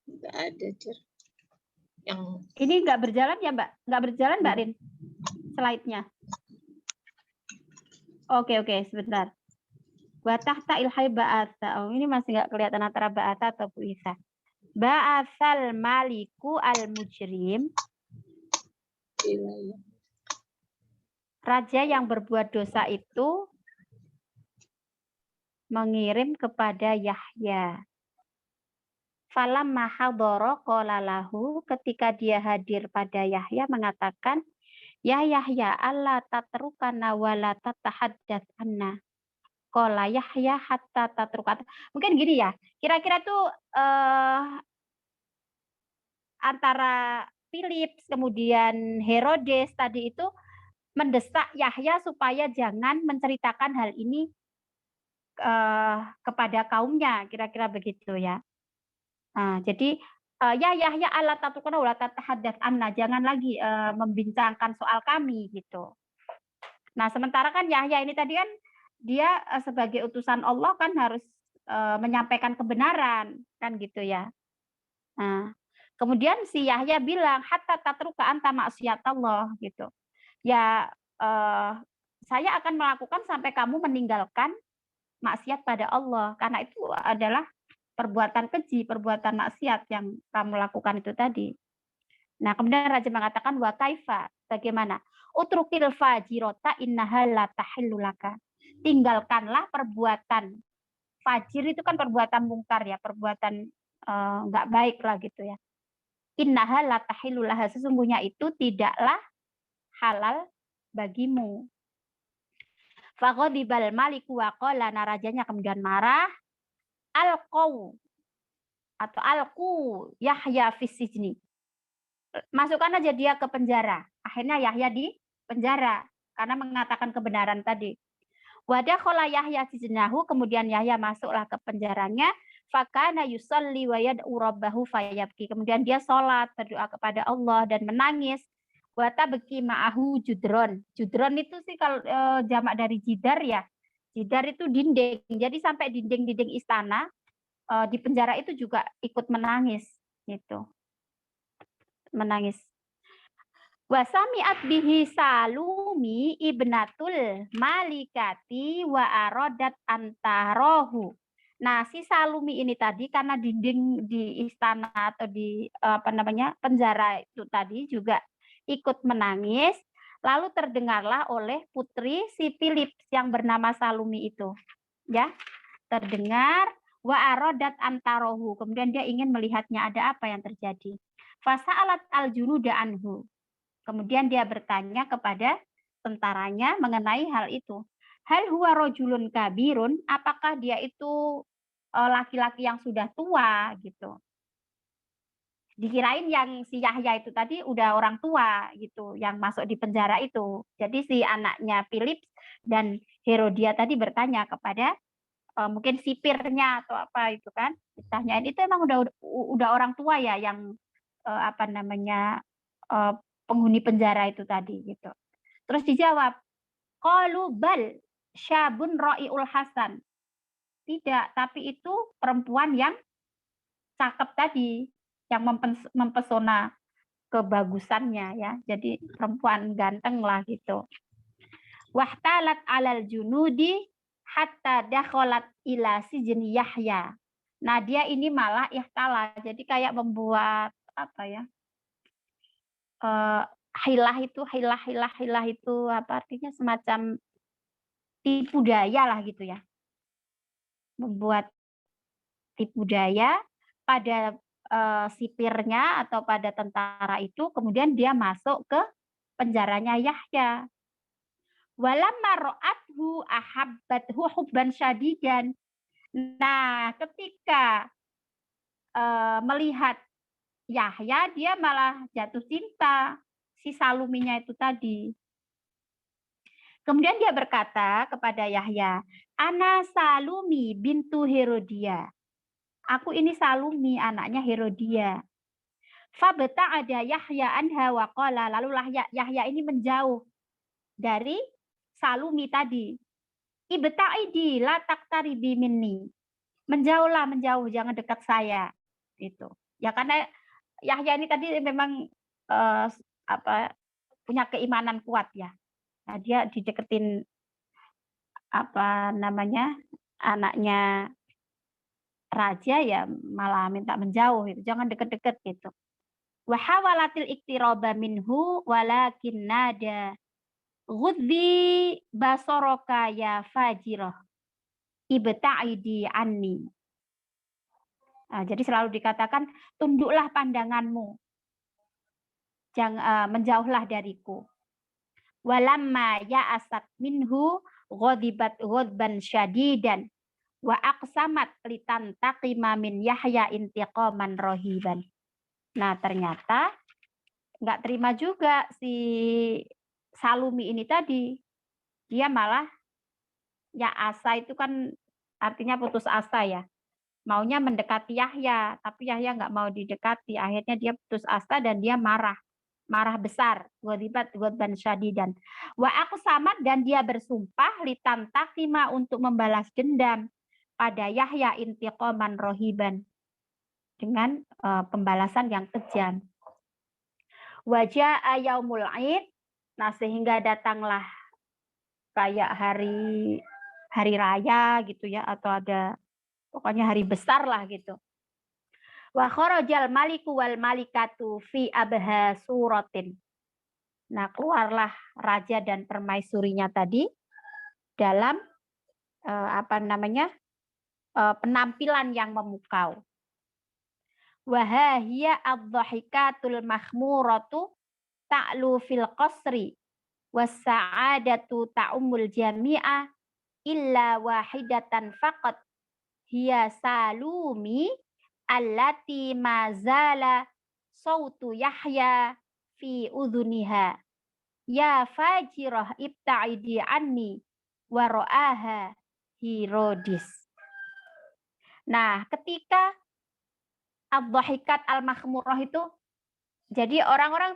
Enggak ada, Cer. Yang ini enggak berjalan ya Mbak? Enggak berjalan Mbak Rin? Slide-nya. Oke, sebentar. Wa tahta ilhai ba'asa. Oh, ini masih enggak kelihatan antara Ba'asa atau Bu Isa. Ba'asal maliku al-mujrim. Raja yang berbuat dosa itu mengirim kepada Yahya. Falamma hadara qala lahu, ketika dia hadir pada Yahya mengatakan, ya Yahya alla tatrukana wa la tatahaddath anna. Qala Yahya hatta tatrukat. Mungkin gini ya, kira-kira tuh antara Philips kemudian Herodes tadi itu mendesak Yahya supaya jangan menceritakan hal ini kepada kaumnya, kira-kira begitu ya. Nah, jadi ya Yahya ala tatukuna wala tatahaddath anna, jangan lagi membincangkan soal kami gitu. Nah, sementara kan Yahya ini tadi kan dia sebagai utusan Allah kan harus menyampaikan kebenaran kan gitu ya. Nah, kemudian si Yahya bilang hatta tatruka anta ma'siyatallah gitu. Ya saya akan melakukan sampai kamu meninggalkan maksiat pada Allah, karena itu adalah perbuatan keji, perbuatan maksiat yang kamu lakukan itu tadi. Nah, kemudian Raja mengatakan wa kaifa, bagaimana? Utrukil fajirota innaha la tahillu laka. Tinggalkanlah perbuatan fajir, itu kan perbuatan mungkar ya, perbuatan enggak baik lah gitu ya. Innaha la tahillu laha, sesungguhnya itu tidaklah halal bagimu. Faghadibal maliku wa qala, rajanya kemudian marah, alqau atau alqu Yahya fis sijni. Masukkan aja dia ke penjara. Akhirnya Yahya di penjara karena mengatakan kebenaran tadi. Wadakhala Yahya sijnahu, kemudian Yahya masuklah ke penjaranya. Fakana yusalli wa yad'u rabbahu fayabki. Kemudian dia sholat, berdoa kepada Allah dan menangis. Wata beki ma'ahu judron. Judron itu sih kalau jamak dari jidar ya. Jidar itu dinding. Jadi sampai dinding-dinding istana di penjara itu juga ikut menangis gitu. Menangis. Wasami'at bihi Salumi ibnatul malikati wa arodat antarohu. Nah, si Salumi ini tadi karena dinding di istana atau di penjara itu tadi juga ikut menangis, lalu terdengarlah oleh putri si Philips yang bernama Salumi itu. Ya, terdengar wa arodat antarohu. Kemudian dia ingin melihatnya ada apa yang terjadi. Fasa'alat al-junuda anhu. Kemudian dia bertanya kepada tentaranya mengenai hal itu. Hal huwa rojulun kabirun, apakah dia itu laki-laki yang sudah tua gitu. Dikirain yang si Yahya itu tadi udah orang tua gitu, yang masuk di penjara itu. Jadi si anaknya Philips dan Herodia tadi bertanya kepada mungkin sipirnya atau apa itu kan. Ditanyain itu emang udah orang tua ya yang penghuni penjara itu tadi gitu. Terus dijawab, qalu bal syabun ra'iul hasan. Tidak, tapi itu perempuan yang cakep tadi. yang mempesona kebagusannya ya. Jadi perempuan ganteng lah gitu. Wahtalat alal junudi hatta dakhalat ila sijni Yahya. Nah, dia ini malah ihtala. Jadi kayak membuat apa ya? Hilah itu apa artinya, semacam tipu daya lah gitu ya. Membuat tipu daya pada sipirnya atau pada tentara itu, kemudian dia masuk ke penjaranya Yahya. Walamma ra'athu ahabbathu hubban syadidan. Nah, ketika melihat Yahya, dia malah jatuh cinta si Saluminya itu tadi. Kemudian dia berkata kepada Yahya, "Ana Salumi bintu Herodia." Aku ini Salumi, anaknya Herodia. Fabta ada Yahya anha wa qala. Lalu Yahya ini menjauh dari Salumi tadi. Ibta'idi la taqtaribi minni. Menjauhlah, menjauh, jangan dekat saya. Itu. Ya karena Yahya ini tadi memang punya keimanan kuat ya. Nah, dia dideketin anaknya raja ya malah minta menjauh itu, jangan deket-deket gitu. Wa hawalatil iktiraba minhu walakin nada ghuddi basaraka ya fajirah ibta'idi anni. Nah, jadi selalu dikatakan tunduklah pandanganmu, jangan menjauhlah dariku. Walamma ya'asat minhu ghadibat ghadban syadidan wa aqsamat litantaqima min Yahya intiqaman rahiban. Nah, ternyata nggak terima juga si Salumi ini tadi. Dia malah ya asa itu kan artinya putus asa ya. Maunya mendekati Yahya, tapi Yahya nggak mau didekati. Akhirnya dia putus asa dan dia marah. Marah besar, ghadibat ghadban syadidan. Wa aqsamat, dan dia bersumpah litantaqima untuk membalas dendam pada Yahya intiqaman rohiban, dengan pembalasan yang kejam. Wajah yaumul Aid, nah sehingga datanglah kayak hari raya gitu ya, atau ada pokoknya hari besar lah gitu. Wa kharajal maliku wal malikatu fi abha suratin. Nah, keluarlah raja dan permaisurinya tadi dalam penampilan yang memukau. Wahahia ad-dhahikatul mahmuratu ta'lu fil qasri was-sa'adatu ta'umul jami'a illa wahidatan faqat hiya Salumi allati mazala sautu Yahya fi udhuniha ya fajirah ibta'idi anni wa ra'aha Herodis. Nah, ketika ad-dhahikat al-mahmurah itu, jadi orang-orang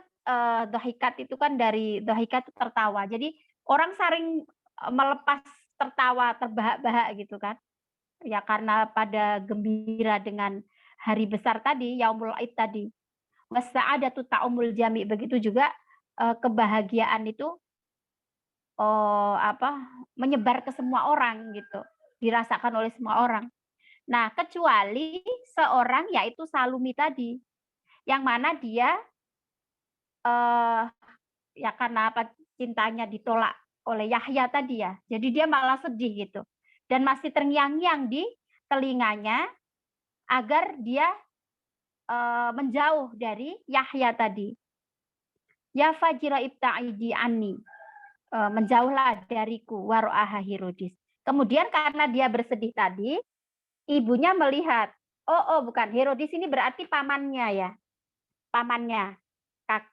dhahikat itu kan dari dhahikat itu tertawa. Jadi orang saling melepas tertawa, terbahak-bahak gitu kan. Ya karena pada gembira dengan hari besar tadi, Yaumul Aid tadi. Was-sa'adatu ta'umul jami', begitu juga kebahagiaan itu menyebar ke semua orang gitu, dirasakan oleh semua orang. Nah, kecuali seorang yaitu Salumi tadi, yang mana dia ya karena cintanya ditolak oleh Yahya tadi ya, jadi dia malah sedih gitu, dan masih terngiang-ngiang di telinganya agar dia menjauh dari Yahya tadi. Ya fajira ibta'idi anni, menjauhlah dariku, waro'aha Herodis. Kemudian karena dia bersedih tadi, ibunya melihat, bukan, Herodis ini berarti pamannya ya, pamannya,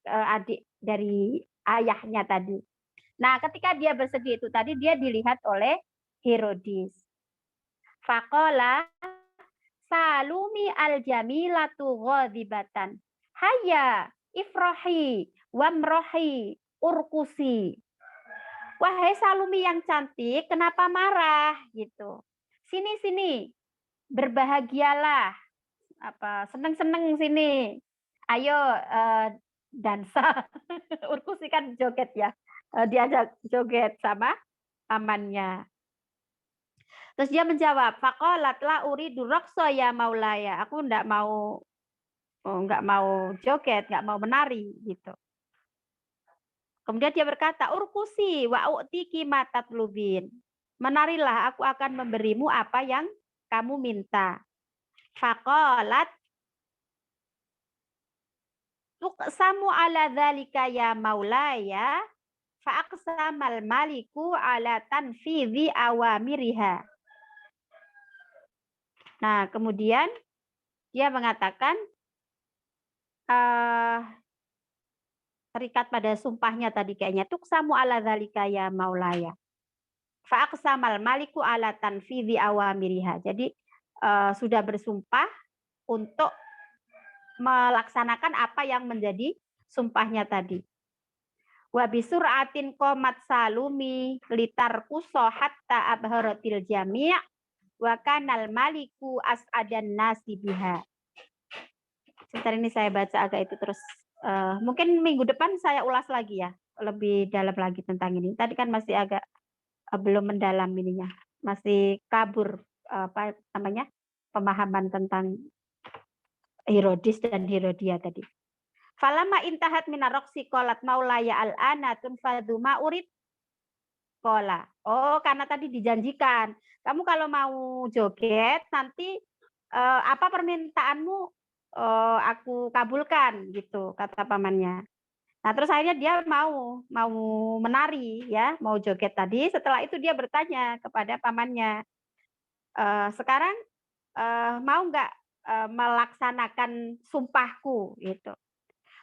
adik dari ayahnya tadi. Nah, ketika dia bersedih itu tadi, dia dilihat oleh Herodis. Faqala Salumi al-jamilatu ghadibatan hayya ifrahi wamrohi urkusi. Wahai Salumi yang cantik, kenapa marah gitu? Sini, berbahagialah, seneng-seneng sini. Ayo dansa. Urkusi kan joget ya. Diajak joget sama pamannya. Terus dia menjawab, faqalat la uridu raqsa ya maulaya. Aku enggak mau joget, enggak mau menari gitu. Kemudian dia berkata, urkusi wa u'tiki ma tatlubin. Menarilah, aku akan memberimu apa yang kamu minta. Faqalat tuqsamu ala dzalika ya maulaya fa aqsamal maliku ala tanfidhi awamiriha. Nah, kemudian dia mengatakan terikat pada sumpahnya tadi kayaknya tuqsamu ala dzalika ya maulaya. Fa aqsamal maliku ala tanfidhi awamiriha. Jadi sudah bersumpah untuk melaksanakan apa yang menjadi sumpahnya tadi. Wa bisur'atin qomat salumi litarqusa hatta abharatil jami' wa kanal maliku as'adan nasi biha. Sebentar ini saya baca agak itu terus. Mungkin minggu depan saya ulas lagi ya, lebih dalam lagi tentang ini. Tadi kan masih agak belum mendalam ininya, masih kabur pemahaman tentang Herodes dan Herodia tadi. Falama intahat minaroksi qolat maulaya al-ana tunfadhu ma'urid qala. Oh, karena tadi dijanjikan, kamu kalau mau joget nanti apa permintaanmu aku kabulkan gitu kata pamannya. Nah, terus akhirnya dia mau menari ya, mau joget tadi. Setelah itu dia bertanya kepada pamannya, sekarang mau nggak melaksanakan sumpahku gitu.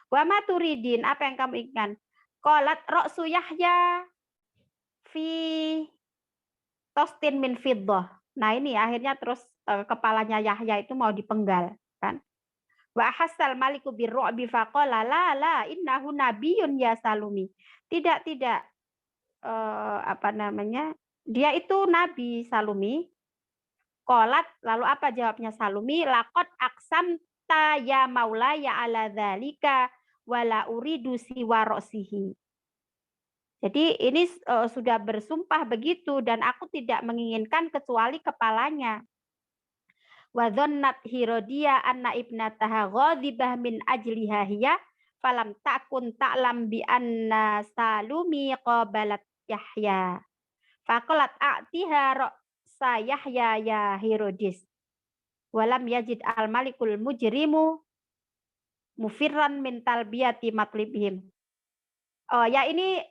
Wa ma turidin, apa yang kamu inginkan? Qalat ra'su Yahya fi tostin min fiddah. Nah, ini akhirnya terus kepalanya Yahya itu mau dipenggal kan. Wa hassal maliku birru'bi faqala la innahu nabiyyun ya Salumi. Tidak dia itu nabi Salumi. Qalat, lalu apa jawabnya Salumi? Laqad aqsamta ya maulaya ala dzalika wala uridu siwa ra'sihi. Jadi ini sudah bersumpah begitu dan aku tidak menginginkan kecuali kepalanya. Wa dhannat Herodia anna ibnataha ghadibah min ajliha hiya falam takun ta'lam bi anna Salumi qabalat Yahya. Faqalat a'tiha ra'sa Yahya ya Herodes. Walam yajid al-malikul mujrimu mufirran min talbiyati matlibihim. Oh ya, ini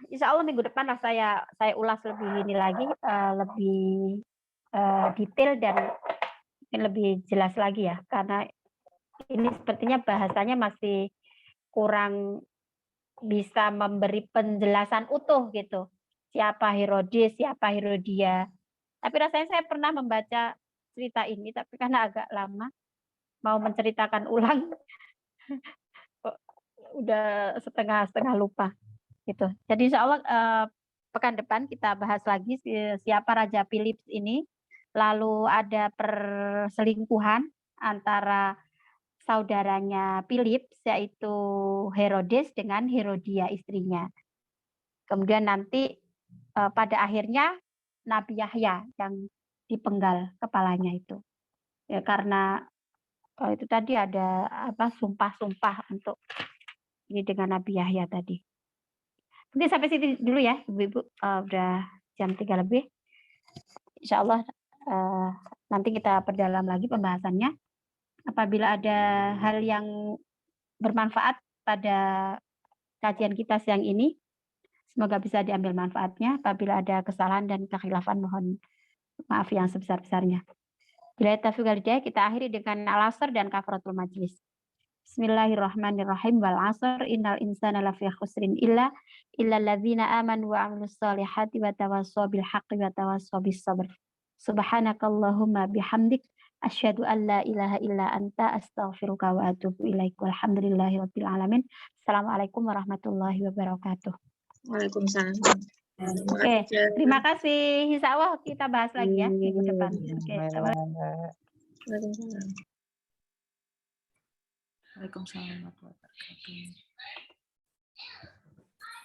insya Allah minggu depan lah saya ulas lebih ini lagi, lebih detail dan lebih jelas lagi ya, karena ini sepertinya bahasanya masih kurang bisa memberi penjelasan utuh gitu. Siapa Herodes, siapa Herodia. Tapi rasanya saya pernah membaca cerita ini, tapi karena agak lama, mau menceritakan ulang, udah setengah lupa gitu. Jadi insya Allah pekan depan kita bahas lagi siapa Raja Philips ini. Lalu ada perselingkuhan antara saudaranya Philips yaitu Herodes dengan Herodia istrinya. Kemudian nanti pada akhirnya Nabi Yahya yang dipenggal kepalanya itu. Ya, karena itu tadi ada sumpah-sumpah untuk ini dengan Nabi Yahya tadi. Mungkin sampai sini dulu ya, Ibu-ibu. Udah jam 3 lebih. Insya Allah nanti kita perdalam lagi pembahasannya. Apabila ada hal yang bermanfaat pada kajian kita siang ini, semoga bisa diambil manfaatnya. Apabila ada kesalahan dan kekhilafan, mohon maaf yang sebesar-besarnya. Bila taufiq wal hidayah, kita akhiri dengan al-asr dan kafaratul majlis. Bismillahirrahmanirrahim. Wal 'asr innal insana lafi khusrin illa alladzina amanu wa 'amilus solihati wa tawassaw bil haqqi wa tawassaw bis sabr. Subhanakallahumma bihamdik asyhadu an la ilaha illa anta astaghfiruka wa atubu ilaik. Walhamdulillahirabbil alamin. Assalamualaikum warahmatullahi wabarakatuh. Waalaikumsalam. Oke, terima kasih. Insya Allah kita bahas lagi ya minggu depan. Oke, Waalaikumsalam. Waalaikumsalam warahmatullahi wabarakatuh.